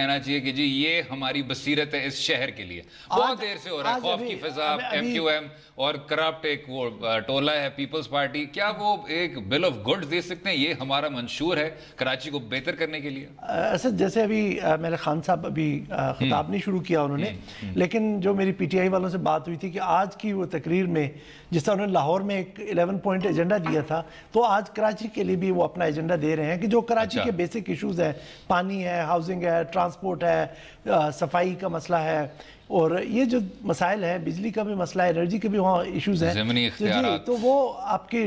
کہنا چاہیے کہ جی یہ ہماری بصیرت ہے اس شہر کے لیے. بہت دیر سے ہو رہا ہے خوف کی فضا, ایم کیو ایم اور کرپٹ ایک وہ ٹولہ ہے پیپلز پارٹی, کیا وہ ایک بل آف گڈ دے سکتے ہیں یہ ہمارا منشور ہے کراچی کو بہتر کرنے کے لیے؟ اسد جیسے ابھی میرے خان صاحب ابھی خطاب نہیں شروع کیا انہوں نے, لیکن جو میری پی ٹی آئی والوں سے بات ہوئی تھی کہ آج کی وہ تقریر میں جس طرح انہوں نے لاہور میں ایک 11 پوائنٹ ایجنڈا دیا تھا, تو آج کراچی کے لیے بھی وہ اپنا ایجنڈا دے رہے ہیں کہ جو کراچی کے بیسک ایشوز ہیں, پانی ہے, ہاؤسنگ ہے, ٹرانسپورٹ ہے, صفائی کا مسئلہ ہے, اور یہ جو مسائل ہیں بجلی کا بھی مسئلہ ہے, انرجی کے بھی وہاں ایشوز ہیں, ضمنی اختیارات, تو وہ آپ کے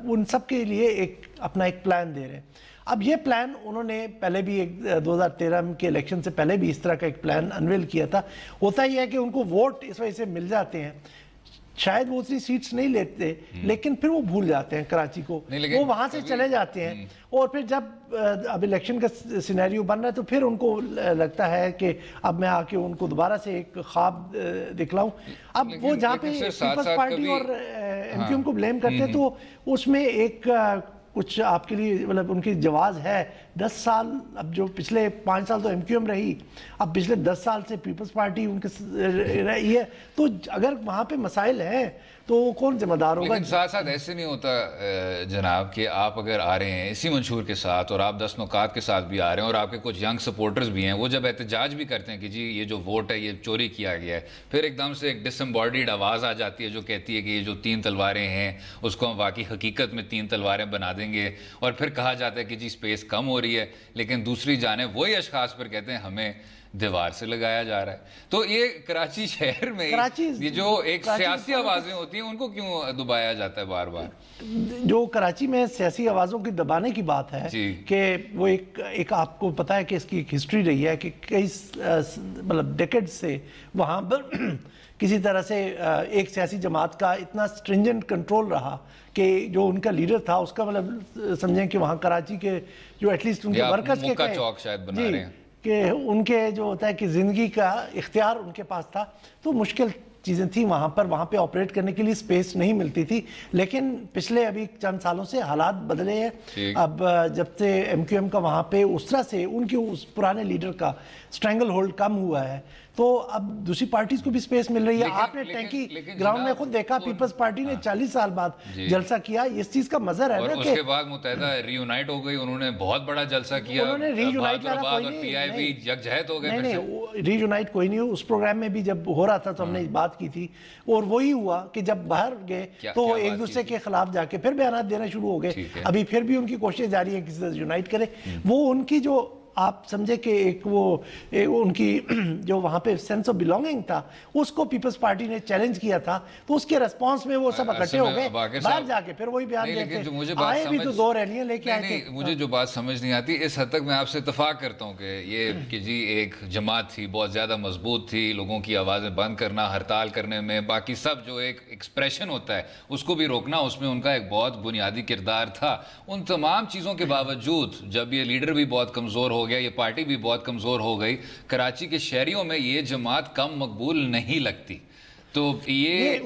ان سب کے لیے ایک اپنا ایک پلان دے رہے ہیں. اب یہ پلان انہوں نے پہلے بھی 2013 کے الیکشن سے پہلے بھی اس طرح کا ایک پلان انویل کیا تھا. ہوتا یہ ہے کہ ان کو ووٹ اس وجہ سے مل جاتے ہیں, شاید وہ اتنی سیٹس نہیں لیتے لیکن پھر وہ بھول جاتے ہیں کراچی کو, وہ وہاں سے چلے جاتے ہیں, اور پھر جب اب الیکشن کا سینیریو بن رہا ہے تو پھر ان کو لگتا ہے کہ اب میں آ کے ان کو دوبارہ سے ایک خواب دکھلاؤں. اب وہ جہاں پہ پیپلز پارٹی اور ایم کیو ایم کو بلیم کرتے ہیں تو اس میں ایک کچھ آپ کے لیے مطلب ان کی جواز ہے 10 سال, اب جو پچھلے 5 سال تو ایم کیو ایم رہی, اب پچھلے 10 سال سے پیپلز پارٹی ان کے رہی ہے, تو اگر وہاں پہ مسائل ہیں تو کون ذمہ دار ہوگا؟ لیکن ساتھ ساتھ ایسے نہیں ہوتا جناب کہ آپ اگر آ رہے ہیں اسی منشور کے ساتھ اور آپ 10 نکات کے ساتھ بھی آ رہے ہیں اور آپ کے کچھ ینگ سپورٹرز بھی ہیں, وہ جب احتجاج بھی کرتے ہیں کہ جی یہ جو ووٹ ہے یہ چوری کیا گیا ہے, پھر ایک دم سے ایک ڈس ایمبارڈیڈ آواز آ جاتی ہے جو کہتی ہے کہ یہ جو 3 تلواریں ہیں اس کو ہم واقعی حقیقت میں 3 تلواریں بنا دیں گے, اور پھر کہا جاتا ہے کہ جی سپیس کم ہو رہی ہے, لیکن دوسری جانب وہی اشخاص پر کہتے ہیں ہمیں دیوار سے لگایا جا رہا ہے. تو یہ کراچی شہر میں یہ جو ایک سیاسی آوازیں ہوتی ہیں ان کو کیوں دبایا جاتا ہے بار بار؟ جو کراچی میں سیاسی آوازوں کی دبانے کی بات ہے کہ وہ ایک آپ کو پتا ہے کہ اس کی ایک ہسٹری رہی ہے کہ کئی مطلب ڈیکیڈ سے وہاں پر کسی طرح سے ایک سیاسی جماعت کا اتنا سٹرنجنٹ کنٹرول رہا کہ جو ان کا لیڈر تھا اس کا مطلب سمجھیں کہ وہاں کراچی کے جو ایٹ لیسٹ ان کے ورکرز کے موقع چوک شاید بنا رہے ہیں کہ ان کے جو ہوتا ہے کہ زندگی کا اختیار ان کے پاس تھا, تو مشکل چیزیں تھیں وہاں پہ آپریٹ کرنے کے لیے سپیس نہیں ملتی تھی. لیکن پچھلے ابھی چند سالوں سے حالات بدلے ہیں. اب جب سے ایم کیو ایم کا وہاں پہ اس طرح سے ان کے اس پرانے لیڈر کا سٹرینگل ہولڈ کم ہوا ہے تو اب دوسری پارٹیز کو بھی سپیس مل رہی ہے. آپ نے ٹینکی گراؤنڈ میں خود دیکھا پیپلز پارٹی نے 40 سال بعد جلسہ کیا, اس چیز کا مظہر ہے نا کہ اس کے بعد متحدہ ری یونائٹ ہو گئی, انہوں نے بہت بڑا جلسہ کیا, انہوں نے ری یونائٹ اور پی آئی بھی یکجہت ہو گئے. نہیں ری یونائٹ کوئی نہیں ہو, اس پروگرام میں بھی جب ہو رہا تھا تو ہم نے بات کی تھی, اور وہی ہوا کہ جب باہر گئے تو ایک دوسرے کے خلاف جا کے پھر بیانات دینا شروع ہو گئے. ابھی پھر بھی ان کی کوششیں جاری ہیں کسی طرح یونائٹ کرے. وہ ان کی جو آپ سمجھے کہ ایک وہ ان کی جو وہاں پہ سینس آف بلانگنگ تھا اس کو پیپلز پارٹی نے چیلنج کیا تھا, تو اس کے ریسپانس میں وہ سب اکٹھے ہو گئے, باہر جا کے پھر وہی بیان دیتے آئے بھی تو 2 ریلیاں لے کے آئے تھے. مجھے جو بات سمجھ نہیں آتی اس حد تک میں آپ سے اتفاق کرتا ہوں کہ یہ کہ جی ایک جماعت تھی بہت زیادہ مضبوط تھی, لوگوں کی آوازیں بند کرنا, ہڑتال کرنے میں, باقی سب جو ایک ایکسپریشن ہوتا ہے اس کو بھی روکنا, اس میں ان کا ایک بہت بنیادی کردار تھا. ان تمام چیزوں کے باوجود جب یہ لیڈر بھی بہت کمزور ہو گیا, یہ پارٹی بھی بہت کمزور ہو گئی, کراچی کے شہریوں میں یہ جماعت کم مقبول نہیں لگتی. تو یہ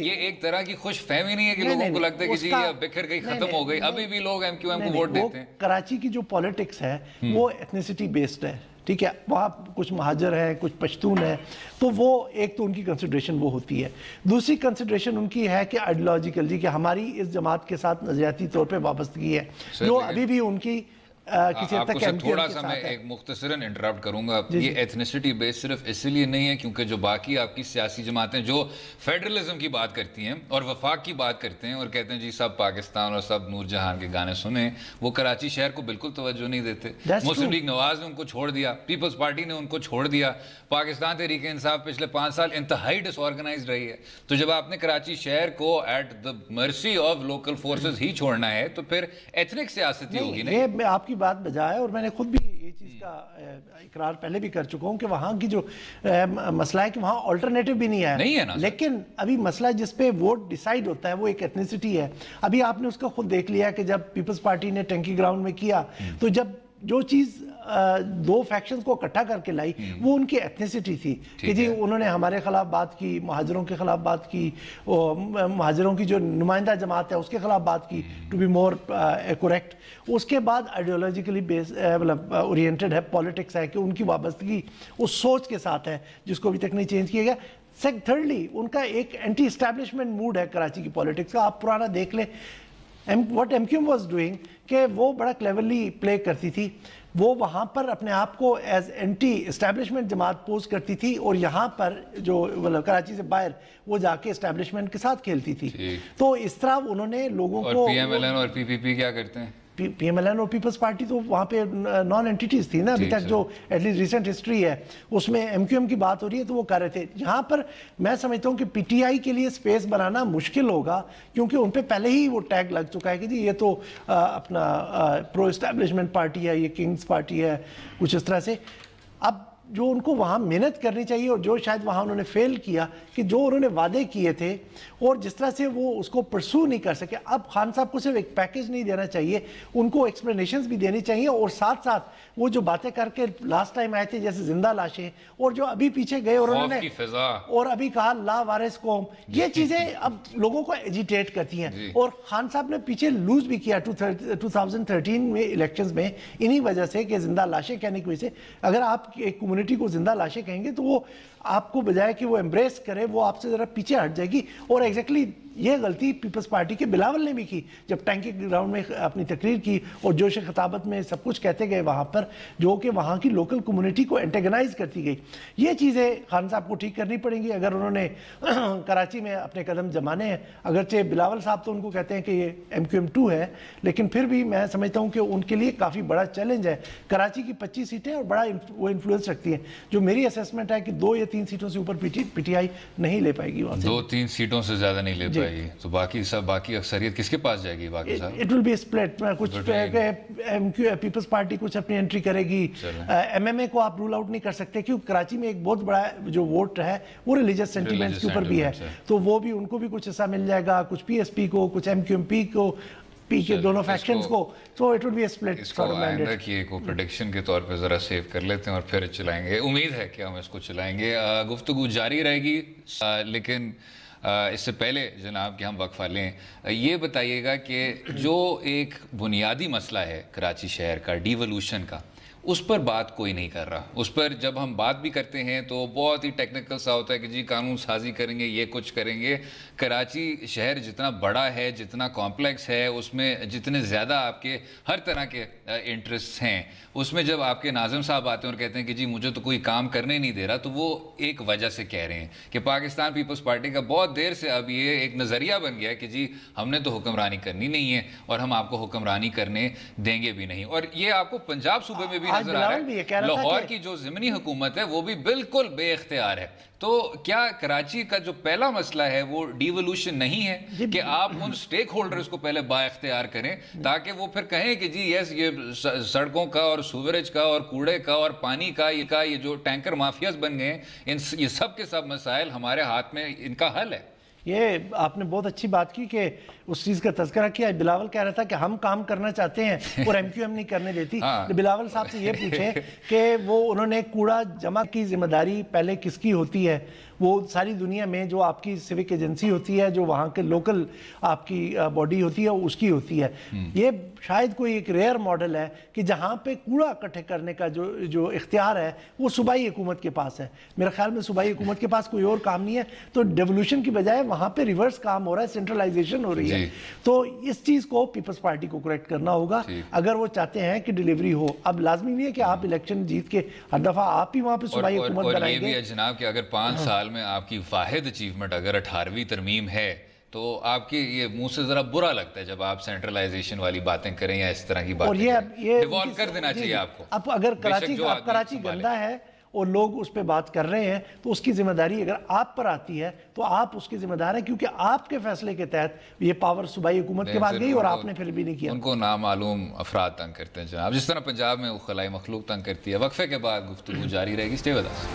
ایک طرح کی خوش فہمی نہیں ہے کہ لوگوں کو لگتا ہے کہ جی یہ بکھر گئی, ختم ہو گئی, ابھی بھی لوگ ایم کیو ایم کو ووٹ دیتے ہیں. کراچی کی جو پولیٹکس ہے وہ ایتھنیسٹی بیسڈ ہے, ٹھیک ہے, وہاں کچھ مہاجر ہیں, کچھ پشتون ہیں, تو وہ ایک تو ان کی کنسیڈریشن وہ ہوتی ہے. دوسری کنسیڈریشن ان کی ہے کہ آئیڈیالوجیکل جی کہ ہماری اس جماعت کے ساتھ نظریاتی طور پہ وابستگی ہے, جو ابھی بھی ان کی آپ کو تھوڑا سا میں ایک مختصراً انٹرپٹ کروں گا. یہ ایتھنیسٹی بیس صرف اس لیے نہیں ہے کیونکہ جو باقی آپ کی سیاسی جماعتیں جو فیڈرلزم کی بات کرتی ہیں اور وفاق کی بات کرتے ہیں اور کہتے ہیں جی سب پاکستان اور سب نور جہان کے گانے سنیں, وہ کراچی شہر کو بالکل توجہ نہیں دیتے. مسلم لیگ نواز نے ان کو چھوڑ دیا, پیپلز پارٹی نے ان کو چھوڑ دیا, پاکستان تحریک انصاف پچھلے 5 سال انتہائی ڈس آرگنائزڈ رہی ہے. تو جب آپ نے کراچی شہر کو at the mercy of local forces ہی چھوڑنا ہے تو پھر ایتھنک سیاست ہی ہوگی. یہ آپ کی بات بجا ہے, اور میں نے خود بھی یہ چیز کا اقرار پہلے بھی کر چکا ہوں کہ وہاں کی جو مسئلہ ہے کہ وہاں آلٹرنیٹو بھی نہیں ہے, لیکن ابھی مسئلہ جس پہ ووٹ ڈیسائیڈ ہوتا ہے وہ ایک ایتھنیسٹی ہے. ابھی آپ نے اس کا خود دیکھ لیا کہ جب پیپلز پارٹی نے ٹینکی گراؤنڈ میں کیا تو جب جو چیز دو فیکشنز کو اکٹھا کر کے لائی وہ ان کی ایتھنیسٹی تھی کہ جی انہوں نے ہمارے خلاف بات کی, مہاجروں کے خلاف بات کی, مہاجروں کی جو نمائندہ جماعت ہے اس کے خلاف بات کی, ٹو بی مور کریکٹ. اس کے بعد آئیڈیولوجیکلی مطلب اورینٹڈ ہے, پالیٹکس ہے کہ ان کی وابستگی اس سوچ کے ساتھ ہے جس کو ابھی تک نہیں چینج کیا گیا. تھرڈلی ان کا ایک اینٹی اسٹیبلشمنٹ موڈ ہے کراچی کی پالیٹکس کا. آپ پرانا دیکھ لیں what MQM was doing کہ وہ بڑا کلیورلی پلے کرتی تھی. وہ وہاں پر اپنے آپ کو ایز اینٹی اسٹیبلشمنٹ جماعت پوز کرتی تھی اور یہاں پر جو کراچی سے باہر وہ جا کے اسٹیبلشمنٹ کے ساتھ کھیلتی تھی. تو اس طرح انہوں نے لوگوں کو, اور پی ایم ایل این اور پی پی پی کیا کرتے ہیں, پی ایم ایل این اور پیپلز پارٹی تو وہاں پہ نان اینٹیٹیز تھی نا ابھی تک, جو ایٹ لیسٹ ریسنٹ ہسٹری ہے اس میں ایم کیو ایم کی بات ہو رہی ہے تو وہ کر رہے تھے. یہاں پر میں سمجھتا ہوں کہ پی ٹی آئی کے لیے سپیس بنانا مشکل ہوگا کیونکہ ان پہ پہلے ہی وہ ٹیگ لگ چکا ہے کہ جی یہ تو اپنا پرو اسٹیبلشمنٹ پارٹی ہے, یہ کنگز پارٹی ہے, کچھ اس طرح سے. اب جو ان کو وہاں محنت کرنی چاہیے اور جو شاید وہاں انہوں نے فیل کیا کہ جو انہوں نے وعدے کیے تھے اور جس طرح سے وہ اس کو پرسو نہیں کر سکے. اب خان صاحب کو صرف ایک پیکیج نہیں دینا چاہیے, ان کو ایکسپلینیشنز بھی دینی چاہیے اور ساتھ ساتھ وہ جو باتیں کر کے لاسٹ ٹائم آئے تھے جیسے زندہ لاشیں اور جو ابھی پیچھے گئے اور انہوں نے اور ابھی کہا لا وارث قوم, یہ چیزیں اب لوگوں کو ایجیٹیٹ کرتی ہیں. اور خان صاحب نے پیچھے لوز بھی کیا 2013 میں الیکشنز میں انہی وجہ سے کہ زندہ لاشیں کہنے کی وجہ سے. اگر آپ ایک کمیونٹی کو زندہ لاشیں کہیں گے تو وہ آپ کو بجائے کہ وہ ایمبریس کرے وہ آپ سے ذرا پیچھے ہٹ جائے گی. اور ایگزیکٹلی یہ غلطی پیپلز پارٹی کے بلاول نے بھی کی جب ٹینکی گراؤنڈ میں اپنی تقریر کی اور جوش خطابت میں سب کچھ کہتے گئے وہاں پر, جو کہ وہاں کی لوکل کمیونٹی کو انٹیگنائز کرتی گئی. یہ چیزیں خان صاحب کو ٹھیک کرنی پڑیں گی اگر انہوں نے کراچی میں اپنے قدم جمانے ہیں. اگرچہ بلاول صاحب تو ان کو کہتے ہیں کہ یہ ایم کیو ایم 2 ہے, لیکن پھر بھی میں سمجھتا ہوں کہ ان کے لیے کافی بڑا چیلنج ہے. کراچی کی 25 سیٹیں اور بڑا وہ انفلوئنس رکھتی ہیں. جو میری اسیسمنٹ ہے کہ 2 یا 3 سیٹوں سے اوپر پی ٹی آئی نہیں لے پائے گی وہاں سے, 2-3 سیٹوں سے زیادہ نہیں لے پائے گی. تو باقی اکثریت کس کے پاس جائے گی باقی صاحب؟ It will be split. کچھ پیپلز پارٹی کچھ اپنی انٹری کرے گی, ایم ایم اے کو آپ رول آؤٹ نہیں کر سکتے کیونکہ کراچی میں ایک بہت بڑا جو ووٹ ہے وہ ریلیجس سینٹیمنٹس کے اوپر بھی ہے, تو وہ بھی ان کو بھی کچھ حصہ مل جائے گا, کچھ پی ایس پی کو, کچھ ایم کیو ایم پی کو, پی کے دونوں فیکشنز کو. So it would be a split. اس کو آئندہ کی ایک پریڈکشن کے طور پہ ذرا سیو کر لیتے ہیں اور پھر چلائیں گے. امید ہے کہ ہم اس کو چلائیں گے. گفتگو جاری رہے گی, لیکن اس سے پہلے جناب کہ ہم وقفہ لیں, یہ بتائیے گا کہ جو ایک بنیادی مسئلہ ہے کراچی شہر کا, ڈیولوشن کا, اس پر بات کوئی نہیں کر رہا. اس پر جب ہم بات بھی کرتے ہیں تو بہت ہی ٹیکنیکل سا ہوتا ہے کہ جی قانون سازی کریں گے, یہ کچھ کریں گے. کراچی شہر جتنا بڑا ہے, جتنا کمپلیکس ہے, اس میں جتنے زیادہ آپ کے ہر طرح کے انٹرسٹ ہیں, اس میں جب آپ کے ناظم صاحب آتے ہیں اور کہتے ہیں کہ جی مجھے تو کوئی کام کرنے نہیں دے رہا, تو وہ ایک وجہ سے کہہ رہے ہیں کہ پاکستان پیپلز پارٹی کا بہت دیر سے اب یہ ایک نظریہ بن گیا ہے کہ جی ہم نے تو حکمرانی کرنی نہیں ہے اور ہم آپ کو حکمرانی کرنے دیں گے بھی نہیں. اور یہ آپ کو پنجاب صوبے میں بھی نظر آ رہا ہے. لاہور کی جو ضمنی حکومت ہے وہ بھی بالکل بے اختیار ہے. تو کیا کراچی کا جو پہلا مسئلہ ہے وہ ڈیولوشن نہیں ہے کہ آپ ان سٹیک ہولڈرز کو پہلے با اختیار کریں تاکہ وہ پھر کہیں کہ جی یس یہ سڑکوں کا اور سوریج کا اور کوڑے کا اور پانی کا یہ جو ٹینکر مافیاز بن گئے ہیں, یہ سب کے سب مسائل ہمارے ہاتھ میں ان کا حل ہے. یہ آپ نے بہت اچھی بات کی کہ اس چیز کا تذکرہ کیا. بلاول کہہ رہا تھا کہ ہم کام کرنا چاہتے ہیں اور ایم کیو ایم نہیں کرنے دیتی. بلاول صاحب سے یہ پوچھیں کہ وہ انہوں نے کوڑا جمع کی ذمہ داری پہلے کس کی ہوتی ہے. وہ ساری دنیا میں جو آپ کی سیوک ایجنسی ہوتی ہے, جو وہاں کے لوکل آپ کی باڈی ہوتی ہے, اس کی ہوتی ہے. یہ شاید کوئی ایک ریئر ماڈل ہے کہ جہاں پہ کوڑا اکٹھے کرنے کا جو اختیار ہے وہ صوبائی حکومت کے پاس ہے. میرے خیال میں صوبائی حکومت کے پاس کوئی اور کام نہیں ہے. تو ڈیولوشن کی بجائے وہاں پہ ریورس کام ہو رہا ہے, سینٹرلائزیشن ہو رہی ہے. تو اس چیز کو پیپلز پارٹی کو کریکٹ کرنا ہوگا اگر وہ چاہتے ہیں کہ ڈیلیوری ہو. اب لازمی نہیں ہے کہ آپ الیکشن جیت کے ہر دفعہ آپ ہی وہاں پہ صوبائی حکومت بنائیں گے. اور یہ بھی ہے جناب کہ اگر 5 سال میں آپ کی واحد اچیومنٹ اگر 18ویں ترمیم ہے تو آپ کی یہ منہ سے ذرا برا لگتا ہے جب آپ سینٹرلائزیشن والی باتیں کریں یا اس طرح کی باتیں کریں. ڈیوالو کر دینا چاہیے آپ کو. اب اگر کراچی گندہ ہے اور لوگ اس پہ بات کر رہے ہیں تو اس کی ذمہ داری اگر آپ پر آتی ہے تو آپ اس کی ذمہ دار ہیں, کیونکہ آپ کے فیصلے کے تحت یہ پاور صوبائی حکومت کے بعد گئی اور آپ نے پھر بھی نہیں کیا. ان کو نامعلوم افراد تنگ کرتے ہیں جناب, جس طرح پنجاب میں خلائی مخلوق تنگ کرتی ہے. وقفے کے بعد گفتگو جاری رہے گی. Stay with us.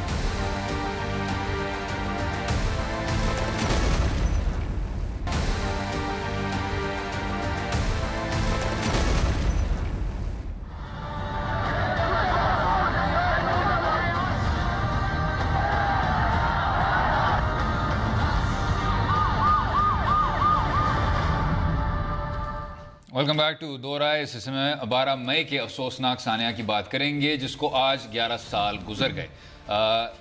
Welcome back to Do Raaye. اس حصے میں 12 مئی کے افسوسناک سانحہ کی بات کریں گے جس کو آج 11 سال گزر گئے.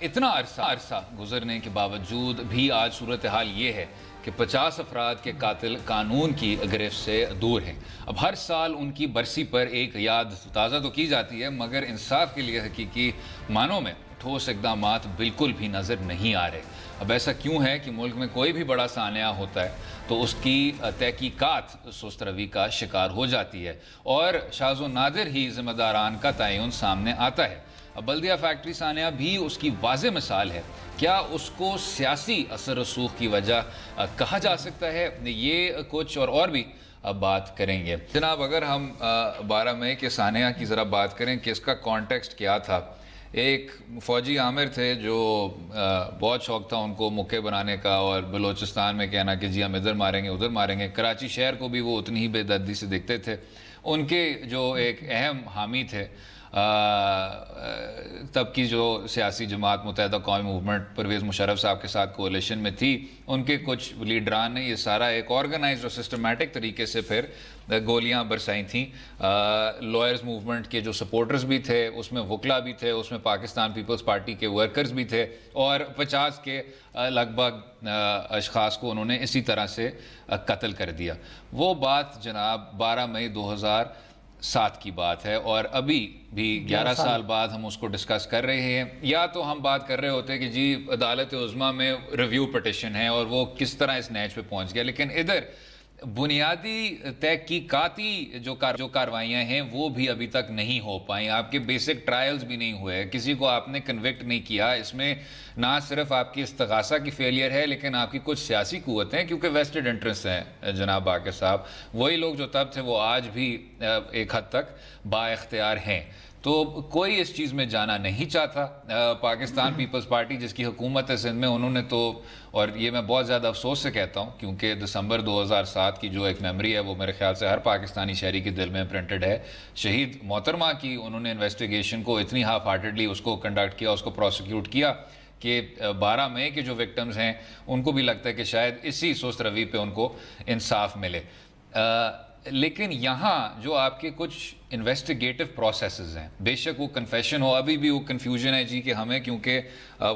اتنا عرصہ گزرنے کے باوجود بھی آج صورتحال یہ ہے کہ 50 افراد کے قاتل قانون کی گرفت سے دور ہیں. اب ہر سال ان کی برسی پر ایک یاد تازہ تو کی جاتی ہے، مگر انصاف کے لیے حقیقی معنوں میں ٹھوس اقدامات بالکل بھی نظر نہیں آ رہے. اب ایسا کیوں ہے کہ ملک میں کوئی بھی بڑا سانحہ ہوتا ہے تو اس کی تحقیقات سست روی کا شکار ہو جاتی ہے اور شاذ و نادر ہی ذمہ داران کا تعین سامنے آتا ہے. اب بلدیہ فیکٹری سانحہ بھی اس کی واضح مثال ہے. کیا اس کو سیاسی اثر رسوخ کی وجہ کہا جا سکتا ہے؟ یہ کچھ اور بھی اب بات کریں گے. جناب، اگر ہم 12 مئی کے سانحہ کی ذرا بات کریں کہ اس کا کانٹیکسٹ کیا تھا. ایک فوجی عامر تھے جو بہت شوق تھا ان کو مکے بنانے کا اور بلوچستان میں کہنا کہ جی ہم ادھر ماریں گے ادھر ماریں گے. کراچی شہر کو بھی وہ اتنی ہی بے دردی سے دیکھتے تھے. ان کے جو ایک اہم حامی تھے تب کی جو سیاسی جماعت متحدہ قومی موومنٹ پرویز مشرف صاحب کے ساتھ کولیشن میں تھی، ان کے کچھ لیڈران نے یہ سارا ایک آرگنائزڈ اور سسٹمیٹک طریقے سے پھر گولیاں برسائی تھیں. لائرز موومنٹ کے جو سپورٹرز بھی تھے، اس میں وکلا بھی تھے، اس میں پاکستان پیپلز پارٹی کے ورکرز بھی تھے اور 50 کے لگ بھگ اشخاص کو انہوں نے اسی طرح سے قتل کر دیا. وہ بات جناب 12 مئی 2007 کی بات ہے اور ابھی بھی 11 سال بعد ہم اس کو ڈسکس کر رہے ہیں. یا تو ہم بات کر رہے ہوتے کہ جی عدالت عظمیٰ میں ریویو پٹیشن ہے اور وہ کس طرح اس نیچ پہ پہنچ گیا، لیکن ادھر بنیادی تحقیقاتی جو کاروائیاں ہیں وہ بھی ابھی تک نہیں ہو پائیں. آپ کے بیسک ٹرائلز بھی نہیں ہوئے، کسی کو آپ نے کنوکٹ نہیں کیا. اس میں نہ صرف آپ کی استغاثہ کی فیلئر ہے لیکن آپ کی کچھ سیاسی قوتیں، کیونکہ ویسٹڈ انٹرسٹ ہیں جناب باقر صاحب. وہی لوگ جو تب تھے وہ آج بھی ایک حد تک با اختیار ہیں. تو کوئی اس چیز میں جانا نہیں چاہتا. پاکستان پیپلز پارٹی جس کی حکومت ہے سندھ میں، انہوں نے تو، اور یہ میں بہت زیادہ افسوس سے کہتا ہوں کیونکہ دسمبر 2007 کی جو ایک میموری ہے وہ میرے خیال سے ہر پاکستانی شہری کے دل میں پرنٹڈ ہے. شہید محترمہ کی انہوں نے انویسٹیگیشن کو اتنی ہاف ہارٹڈلی اس کو کنڈکٹ کیا، اس کو پروسیکیوٹ کیا کہ 12 مئی کے جو وکٹمز ہیں ان کو بھی لگتا ہے کہ شاید اسی سست روی پہ ان کو انصاف ملے. لیکن یہاں جو آپ کے کچھ انویسٹیگیٹو پروسیسز ہیں، بے شک وہ کنفیشن ہو، ابھی بھی وہ کنفیوژن ہے جی کہ ہمیں، کیونکہ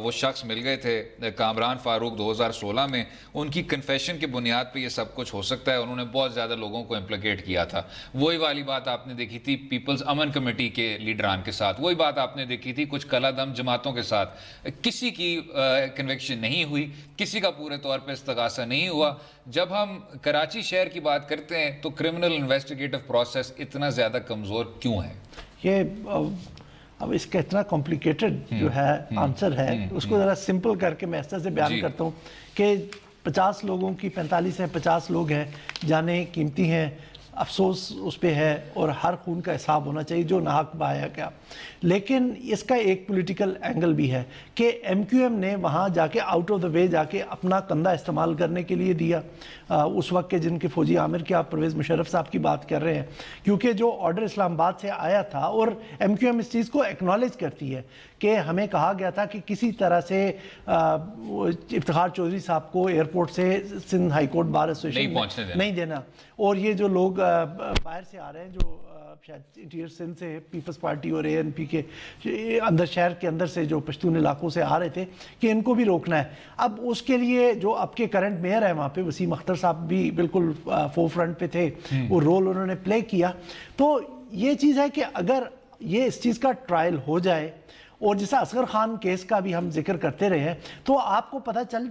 وہ شخص مل گئے تھے کامران فاروق 2016 میں، ان کی کنفیشن کی بنیاد پہ یہ سب کچھ ہو سکتا ہے. انہوں نے بہت زیادہ لوگوں کو امپلیکیٹ کیا تھا. وہی والی بات آپ نے دیکھی تھی پیپلز امن کمیٹی کے لیڈران کے ساتھ، وہی بات آپ نے دیکھی تھی کچھ کلا دم جماعتوں کے ساتھ. کسی کی کنوکشن نہیں ہوئی، کسی کا پورے طور پہ استغاثہ نہیں ہوا. جب ہم کراچی شہر کی بات کرتے ہیں تو کرمنل انویسٹیگیٹو پروسیس اتنا زیادہ کمزور کیوں ہے؟ یہ اب اس کا اتنا کمپلیکیٹڈ جو ہے آنسر ہے، اس کو ذرا سمپل کر کے میں اس طرح سے بیان کرتا ہوں کہ 50 لوگوں کی 45 ہیں، 50 لوگ ہیں، جانیں قیمتی ہیں، افسوس اس پہ ہے اور ہر خون کا حساب ہونا چاہیے جو ناحق بہایا گیا. لیکن اس کا ایک پولیٹیکل اینگل بھی ہے کہ ایم کیو ایم نے وہاں جا کے آؤٹ آف دا وے جا کے اپنا کندھا استعمال کرنے کے لیے دیا اس وقت کے جن کے فوجی عامر کے آپ پرویز مشرف صاحب کی بات کر رہے ہیں، کیونکہ جو آرڈر اسلام آباد سے آیا تھا اور ایم کیو ایم اس چیز کو ایکنالج کرتی ہے کہ ہمیں کہا گیا تھا کہ کسی طرح سے افتخار چودھری صاحب کو ایئرپورٹ سے Sindh high court bar association نہیں دینا. اور یہ جو لوگ باہر سے آ رہے ہیں جو شاید انٹیریئر سندھ سے پیپلز پارٹی اور اے این پی کے اندر شہر کے اندر سے جو پشتون علاقوں سے آ رہے تھے کہ ان کو بھی روکنا ہے. اب اس کے لیے جو اب کے کرنٹ میئر ہیں وہاں پہ وسیم اختر صاحب بھی بالکل فور فرنٹ پہ تھے، وہ رول انہوں نے پلے کیا. تو یہ چیز ہے کہ اگر یہ اس چیز کا ٹرائل ہو جائے اور جیسا اصغر خان کیس کا بھی ہم ذکر کرتے رہے ہیں تو آپ کو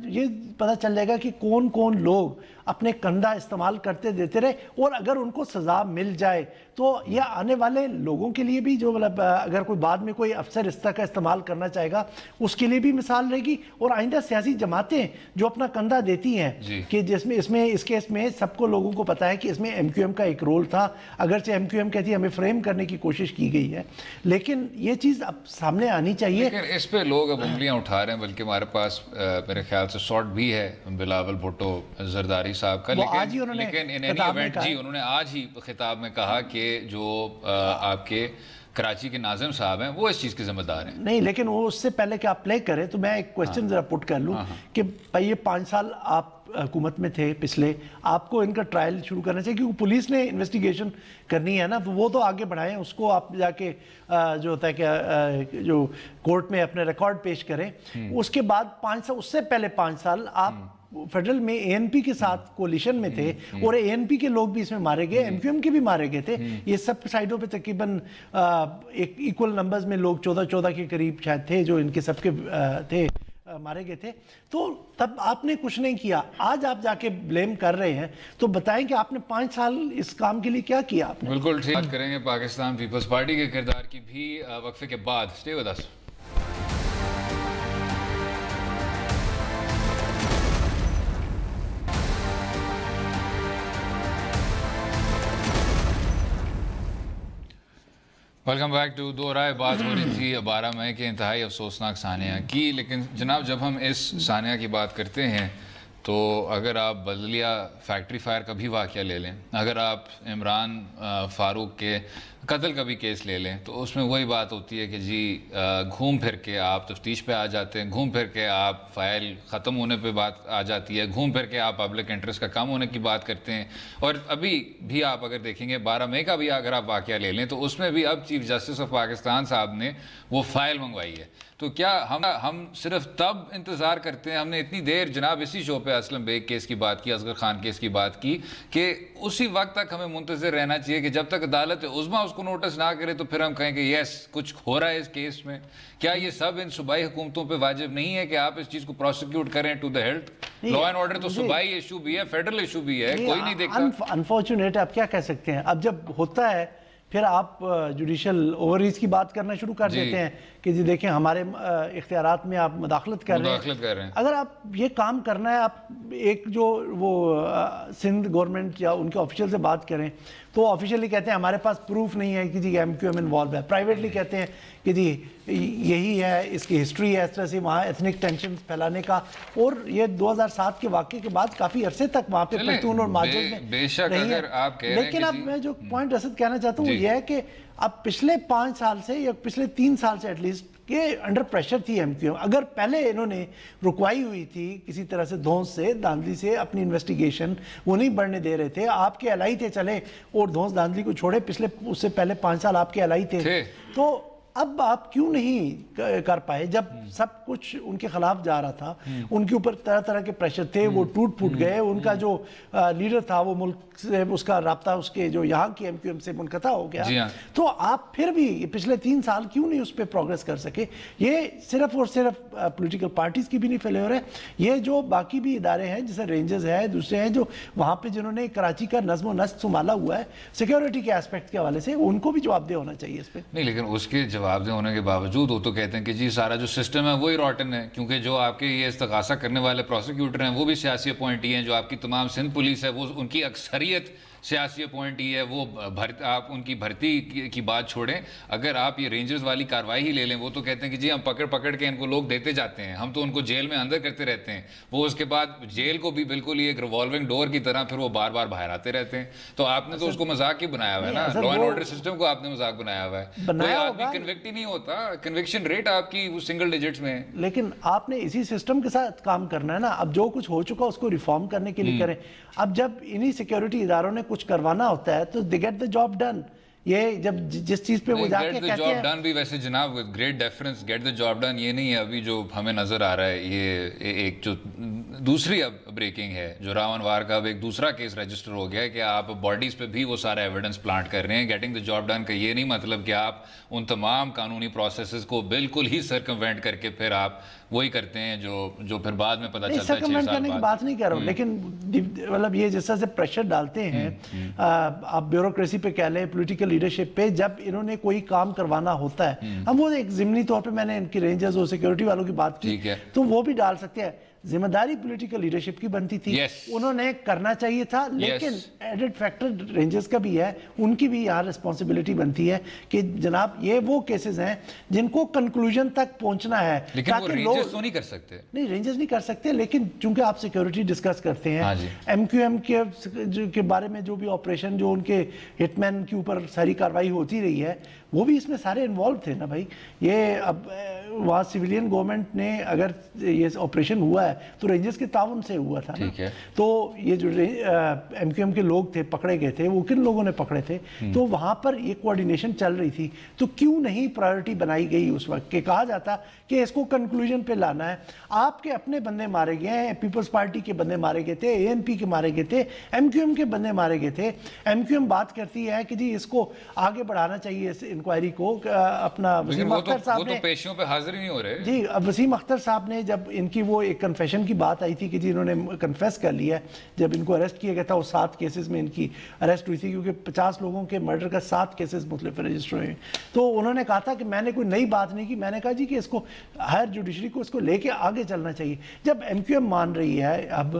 یہ پتہ چل جائے گا کہ کون کون لوگ اپنے کندھا استعمال کرتے دیتے رہے. اور اگر ان کو سزا مل جائے تو یہ آنے والے لوگوں کے لیے بھی جو مطلب اگر کوئی بعد میں کوئی افسر اس طرح کا استعمال کرنا چاہے گا اس کے لیے بھی مثال رہے گی. اور آئندہ سیاسی جماعتیں جو اپنا کندھا دیتی ہیں کہ جس میں اس کیس میں سب کو لوگوں کو پتا ہے کہ اس میں ایم کیو ایم کا ایک رول تھا، اگرچہ ایم کیو ایم کہتی ہے ہمیں فریم کرنے کی کوشش کی گئی ہے، لیکن یہ چیز اب سامنے آنی چاہیے. لیکن اس پہ لوگ اب انگلیاں اٹھا رہے ہیں، بلکہ ہمارے پاس میرے خیال سے سارٹ بھی ہے بلاول بھٹو زرداری صاحب کا. لیکن انہوں نے آج ہی خطاب میں کہا کہ جو آپ کے کراچی کے ناظم صاحب ہیں وہ اس چیز کے ذمہ دار ہیں. نہیں لیکن وہ اس سے پہلے کہ آپ پلے کریں تو میں ایک کوشچن ذرا پٹ کر لوں کہ بھائی یہ 5 سال آپ حکومت میں تھے پچھلے, آپ کو ان کا ٹرائل شروع کرنا چاہیے کیونکہ پولیس نے انویسٹیگیشن کرنی ہے نا, وہ تو آگے بڑھائیں اس کو, آپ جا کے جو ہوتا ہے کہ جو کورٹ میں اپنے ریکارڈ پیش کریں. اس کے بعد 5 سال, اس سے پہلے 5 سال آپ فیڈرل میں اے این پی کے ساتھ کولیشن میں تھے اور اے این پی کے لوگ بھی اس میں مارے گئے, ایم کیو ایم کے بھی مارے گئے تھے. یہ سب سائڈوں پہ تقریباً ایک ایکول نمبرز میں لوگ 14 کے قریب شاید تھے جو ان کے سب کے تھے مارے گئے تھے. تو تب آپ نے کچھ نہیں کیا, آج آپ جا کے بلیم کر رہے ہیں, تو بتائیں کہ آپ نے 5 سال اس کام کے لیے کیا کیا آپ نے. بالکل ٹھیک. بات کریں گے پاکستان پیپلز پارٹی کے کردار کی بھی وقفے کے بعد. Stay with us. Welcome back to Do Raaye. بات ہو رہی تھی 12 مئی کے انتہائی افسوسناک سانحہ کی, لیکن جناب جب ہم اس سانحہ کی بات کرتے ہیں تو اگر آپ بلدیہ فیکٹری فائر کا بھی واقعہ لے لیں, اگر آپ عمران فاروق کے قتل کا بھی کیس لے لیں, تو اس میں وہی بات ہوتی ہے کہ جی گھوم پھر کے آپ تفتیش پہ آ جاتے ہیں, گھوم پھر کے آپ فائل ختم ہونے پہ بات آ جاتی ہے, گھوم پھر کے آپ پبلک انٹرسٹ کا کم ہونے کی بات کرتے ہیں. اور ابھی بھی آپ اگر دیکھیں گے 12 مئی کا بھی اگر آپ واقعہ لے لیں تو اس میں بھی اب چیف جسٹس آف پاکستان صاحب نے وہ فائل منگوائی ہے. تو کیا ہم صرف تب انتظار کرتے ہیں, ہم نے اتنی دیر جناب اسی شو پہ اسلم بیگ کیس کی بات کی, اصغر خان کیس کی بات کی, کہ اسی وقت تک ہمیں منتظر رہنا چاہیے کہ جب تک عدالت عظمیٰ اس کو نوٹس نہ کرے تو پھر ہم کہیں کہ یس کچھ ہو رہا ہے اس کیس میں. کیا یہ سب ان صوبائی حکومتوں پہ واجب نہیں ہے کہ آپ اس چیز کو پروسیکیوٹ کریں to the health? Law and order تو صوبائی ایشو بھی ہے, فیڈرل ایشو بھی ہے, کوئی نہیں دیکھتا. انفارچونیٹ آپ کیا کہہ سکتے ہیں, اب جب ہوتا ہے پھر آپ جوڈیشل اووریز کی بات کرنا شروع کر دیتے ہیں کہ جی دیکھیں ہمارے اختیارات میں آپ مداخلت کر رہے ہیں. اگر آپ یہ کام کرنا ہے, آپ ایک جو وہ سندھ گورنمنٹ یا ان کے آفیشیل سے بات کریں تو آفیشیلی کہتے ہیں ہمارے پاس پروف نہیں ہے کہ جی ایم کیو ایم انوالو ہے, پرائیویٹلی کہتے ہیں کہ جی یہی ہے, اس کی ہسٹری ہے اس طرح سے وہاں ایتھنک ٹینشن پھیلانے کا. اور یہ 2007 کے واقعے کے بعد کافی عرصے تک وہاں پہ پختون اور ماجد میں رہی ہے. لیکن اب میں جو پوائنٹ رسد کہنا چاہتا ہوں وہ یہ ہے کہ اب پچھلے 5 سال سے یا پچھلے 3 سال سے ایٹ لیسٹ یہ انڈر پریشر تھی ایم کیو ایم. اگر پہلے انہوں نے رکوائی ہوئی تھی کسی طرح سے دھونس سے دھاندلی سے اپنی انویسٹیگیشن, وہ نہیں بڑھنے دے رہے تھے, آپ کے الائی تھے چلے اور دھونس دھاندلی کو چھوڑے, پچھلے اس سے پہلے 5 سال آپ کے الائی تھے, تو اب آپ کیوں نہیں کر پائے جب سب کچھ ان کے خلاف جا رہا تھا, ان کے اوپر طرح طرح کے پریشر تھے, وہ ٹوٹ پھوٹ گئے, ان کا جو لیڈر تھا وہ ملک سے اس کا رابطہ اس کے جو یہاں کی ایم کیو ایم سے منقطع ہو گیا. تو آپ پھر بھی پچھلے 3 سال کیوں نہیں اس پہ پروگریس کر سکے؟ یہ صرف اور صرف پولیٹیکل پارٹیز کی بھی نہیں فیلئر ہے, یہ جو باقی بھی ادارے ہیں جیسے رینجرز ہے, دوسرے ہیں جو وہاں پہ جنہوں نے کراچی کا نظم و نسق سنبھالا ہوا ہے سیکیورٹی کے اسپیکٹ کے حوالے سے, ان کو بھی جواب دہ ہونا چاہیے اس پہ. نہیں لیکن اس کے جواب دہ ہونے کے باوجود وہ تو کہتے ہیں کہ جی سارا جو سسٹم ہے وہی روٹن ہے, کیونکہ جو آپ کے یہ استغاثہ کرنے والے پروسیکیوٹر ہیں وہ بھی سیاسی اپوائنٹی ہیں, جو آپ کی تمام سندھ پولیس ہے وہ ان کی اکثریت سیاسی اپوائنٹی ہے. وہ آپ ان کی بھرتی کی بات چھوڑیں, اگر آپ یہ رینجرز والی کاروائی ہی لے لیں, وہ تو کہتے ہیں کہ جی ہم پکڑ کے ان کو لوگ دیتے جاتے ہیں, ہم تو ان کو جیل میں اندر کرتے رہتے ہیں, وہ اس کے بعد جیل کو بھی بالکل ہی ایک ریوالونگ ڈور کی طرح پھر وہ بار بار باہر آتے رہتے ہیں. تو آپ نے تو اس کو مذاق ہی بنایا ہوا ہے نا, لا اینڈ آرڈر سسٹم کو آپ نے مذاق بنایا ہوا ہے. کوئی آدمی کنوکٹ ہی نہیں ہوتا, کنوکشن ریٹ آپ کی سنگل ڈیجٹس میں ہے. لیکن آپ نے اسی سسٹم کے ساتھ کام کرنا ہے نا, اب جو کچھ ہو چکا اس کو ریفارم کرنے کے لیے کریں. اب جب انہی سیکیورٹی اداروں نے کچھ کروانا ہوتا ہے تو they get the job done. یہ جب جس چیز پہ وہ جا کے کہتے ہیں جاب ڈن بھی ویسے جناب great difference, get the job done یہ نہیں ہے ابھی جو ہمیں نظر آ رہا ہے. یہ ایک جو دوسری اب بریکنگ ہے, جو راون وار کا اب ایک دوسرا کیس رجسٹر ہو گیا ہے کہ آپ باڈیز پہ بھی وہ سارا ایویڈنس پلانٹ کر رہے ہیں. گیٹنگ دا جاب ڈن کا یہ نہیں مطلب کہ آپ ان تمام قانونی پروسیسز کو بالکل ہی سرکموینٹ کر کے پھر آپ وہی کرتے ہیں جو پھر بعد میں پتہ چلتا ہے 6 سرکموینٹ سال کرنے کی بات نہیں کر رہا ہوں, لیکن مطلب یہ جس طرح سے پریشر ڈالتے ہیں آپ بیوروکریسی پہ کہہ لیں, پولیٹیکل لیڈرشپ پہ, جب انہوں نے کوئی کام کروانا ہوتا ہے, ہم وہ ایک ضمنی طور پہ میں نے ان کی رینجرز اور سیکیورٹی والوں کی بات کی تو وہ بھی ڈال سکتے ہیں. ذمہ داری پولیٹیکل لیڈرشپ کی بنتی تھی, انہوں نے کرنا چاہیے تھا, لیکن ایڈڈ فیکٹر رینجرز کا بھی ہے, ان کی بھی یہاں رسپانسبلٹی بنتی ہے کہ جناب یہ وہ کیسز ہیں جن کو کنکلوژن تک پہنچنا ہے. لیکن وہ رینجرز تو نہیں کر سکتے. نہیں, رینجرز نہیں کر سکتے, لیکن چونکہ آپ سیکیورٹی ڈسکس کرتے ہیں, ایم کیو ایم کے بارے میں جو بھی آپریشن, جو ان کے ہٹ مین کے اوپر ساری کاروائی ہوتی رہی ہے, وہ بھی اس میں سارے انوالو تھے نا بھائی. یہ اب وہاں سویلین گورنمنٹ نے اگر یہ آپریشن ہوا ہے تو رینجرز کے تعاون سے ہوا تھا نا. تو یہ جو ایم کیو ایم کے لوگ تھے پکڑے گئے تھے, وہ کن لوگوں نے پکڑے تھے, تو وہاں پر یہ کوارڈینیشن چل رہی تھی. تو کیوں نہیں پرائیورٹی بنائی گئی اس وقت کہ کہا جاتا کہ اس کو کنکلوژن پہ لانا ہے. آپ کے اپنے بندے مارے گئے ہیں, پیپلز پارٹی کے بندے مارے گئے تھے, اے این پی کے مارے گئے تھے, ایم کیو ایم کے بندے مارے گئے تھے. ایم کیو ایم بات کرتی ہے کہ جی اس کو آگے بڑھانا چاہیے اس انکوائری کو. اپنا وسیم اختر صاحب نے پیشیوں پہ حاضر ہی نہیں ہو رہے. جی, وسیم اختر صاحب نے جب ان کی وہ ایک کنفیشن کی بات آئی تھی کہ جی انہوں نے کنفیس کر لیا ہے, جب ان کو اریسٹ کیا گیا تھا, وہ 7 کیسز میں ان کی اریسٹ ہوئی تھی, کیونکہ 50 لوگوں کے مرڈر کا 7 کیسز مختلف رجسٹر ہوئے. تو انہوں نے کہا تھا کہ میں نے کوئی نئی بات نہیں کی, میں نے کہا جی کہ اس کو ہائر جوڈیشری کو اس کو لے کے آگے چلنا چاہیے. جب ایم کیو ایم مان رہی ہے, اب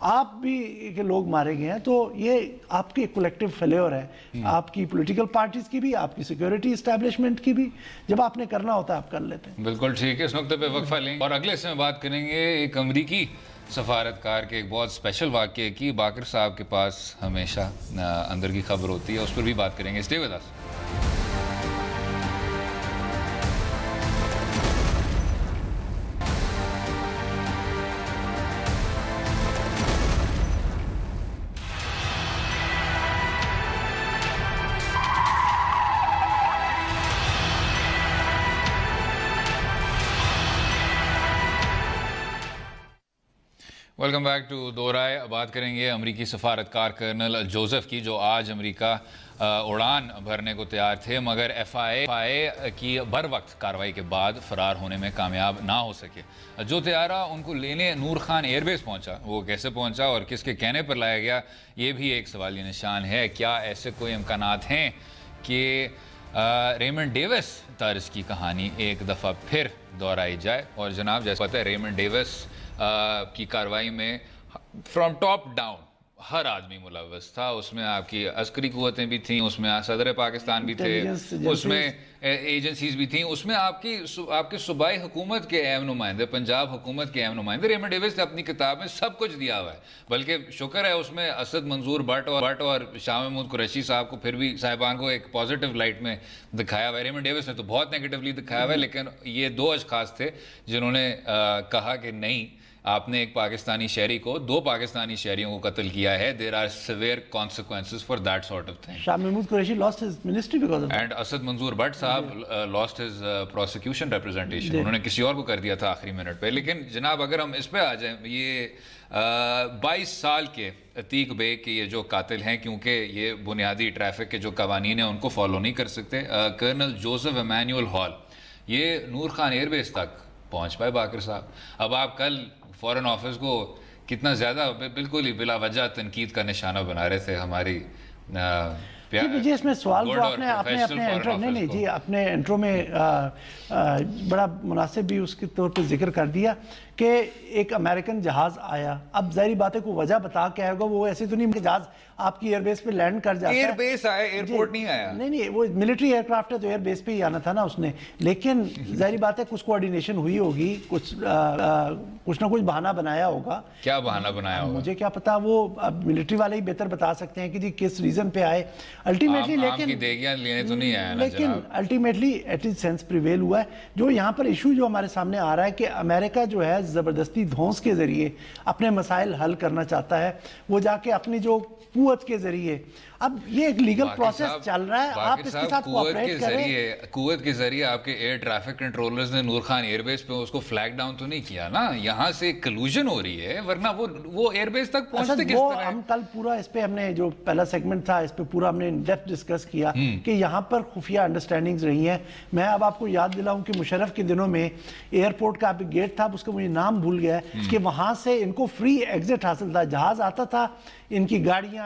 آپ بھی کہ لوگ مارے گئے ہیں, تو یہ آپ کی کولیکٹیو فیلیور ہے, آپ کی پولیٹیکل پارٹیز کی بھی, آپ کی سیکیورٹی اسٹیبلشمنٹ کی بھی. جب آپ نے کرنا ہوتا ہے آپ کر لیتے ہیں. بالکل ٹھیک ہے, اس نقطے پہ وقفہ لیں گے اور اگلے حصے میں بات کریں گے ایک امریکی سفارتکار کے ایک بہت اسپیشل واقعے کی. باقر صاحب کے پاس ہمیشہ اندر کی خبر ہوتی ہے, اس پر بھی بات کریں گے. Stay with us. Welcome back to Do Raaye. بات کریں گے امریکی سفارتکار کرنل جوزف کی, جو آج امریکہ اڑان بھرنے کو تیار تھے, مگر ایف آئی اے کی بر وقت کارروائی کے بعد فرار ہونے میں کامیاب نہ ہو سکے. جو طیارہ ان کو لینے نور خان ایئر بیس پہنچا, وہ کیسے پہنچا اور کس کے کہنے پر لایا گیا, یہ بھی ایک سوالیہ نشان ہے. کیا ایسے کوئی امکانات ہیں کہ ریمنڈ ڈیوس طرز کی کہانی ایک دفعہ پھر دہرائی جائے؟ اور جناب جیسے پتہ ہے ریمنڈ ڈیوس کی کاروائی میں فرام ٹاپ ڈاؤن ہر آدمی ملوث تھا. اس میں آپ کی عسکری قوتیں بھی تھیں, اس میں صدر پاکستان بھی تھے, اس میں ایجنسیز بھی تھیں, اس میں آپ کے صوبائی حکومت کے اہم نمائندے, پنجاب حکومت کے اہم نمائندے. ریمنڈ ڈیوس نے اپنی کتاب میں سب کچھ دیا ہوا ہے, بلکہ شکر ہے اس میں اسد منظور بٹ اور شاہ محمود قریشی صاحب کو پھر بھی صاحبان کو ایک پازیٹیو لائٹ میں دکھایا ہوا ہے. ریمنڈ ڈیوس نے تو بہت نیگیٹیولی دکھایا ہوا ہے, لیکن یہ 2 اشخاص تھے جنہوں نے کہا کہ نہیں, آپ نے ایک پاکستانی شہری کو, 2 پاکستانی شہریوں کو قتل کیا ہے. There are severe consequences for that sort of thing. Shah Mahmood Qureshi lost his ministry because of that. And Asad Manzoor Butt sahib lost his prosecution representation. انہوں نے کسی اور کو کر دیا تھا آخری منٹ پہ. لیکن جناب اگر ہم اس پہ آ جائیں, یہ 22 سال کے عتیق بے کے یہ جو قاتل ہیں, کیونکہ یہ بنیادی ٹریفک کے جو قوانین ہیں ان کو فالو نہیں کر سکتے. کرنل جوزف ایمینول ہال یہ نور خان ایئر بیس تک پہنچ پائے باقر صاحب. اب آپ کل فورن آفس کو کتنا زیادہ بالکل ہی بلا وجہ تنقید کا نشانہ بنا رہے تھے ہماری جی. اس میں سوال جو آپ نے اپنے انٹرو نہیں جی اپنے انٹرو میں بڑا مناسب بھی اس کے طور پہ ذکر کر دیا کہ ایک امریکن جہاز آیا. اب ظاہری بات ہے کوئی وجہ بتا کے آئے گا, وہ ایسے تو نہیں کہ جہاز آپ کی ایئر بیس پہ لینڈ کر جاتا ہے. ایئر بیس آیا, ایئرپورٹ نہیں آیا. نہیں, وہ ملٹری ایئر کرافٹ ہے تو ایئر بیس پہ ہی آنا تھا نا اس نے. لیکن ظاہری بات ہے کچھ کوارڈینیشن ہوئی ہوگی, کچھ نہ کچھ بہانہ بنایا ہوگا. کیا بہانہ بنایا ہوگا مجھے کیا پتا, وہ اب ملٹری والے ہی بہتر بتا سکتے ہیں کہ جی کس ریزن پہ آئے الٹیمیٹلی. لیکن ultimately it is sense prevail ہوا ہے. جو یہاں پر ایشو جو ہمارے سامنے آ رہا ہے کہ امریکہ جو ہے زبردستی دھونس کے ذریعے اپنے مسائل حل کرنا چاہتا ہے, وہ جا کے اپنی جو قوت کے ذریعے, اب یہ ایک لیگل پروسیس چل رہا ہے, آپ اس کے ساتھ کوآپریٹ کریں. قوت کے ذریعے آپ کے ایئر ٹریفک کنٹرولرز نے نور خان ایئر بیس پہ اس کو فلیگ ڈاؤن تو نہیں کیا نا, یہاں سے کلوژن ہو رہی ہے, ورنہ وہ ایئر بیس تک پہنچتے کس طرح؟ ہم کل پورا اس پہ ہم نے جو پہلا سیگمنٹ تھا اس پہ پورا ہم نے ان ڈیپتھ ڈسکس کیا کہ یہاں پر خفیہ انڈرسٹینڈنگز رہی ہیں. میں اب آپ کو یاد دلاؤں کہ مشرف کے دنوں میں ایئرپورٹ کا ایک گیٹ تھا, اس کا مجھے نام بھول گیا ہے, کہ وہاں سے ان کو فری ایگزٹ حاصل تھا. جہاز آتا تھا, ان کی گاڑیاں,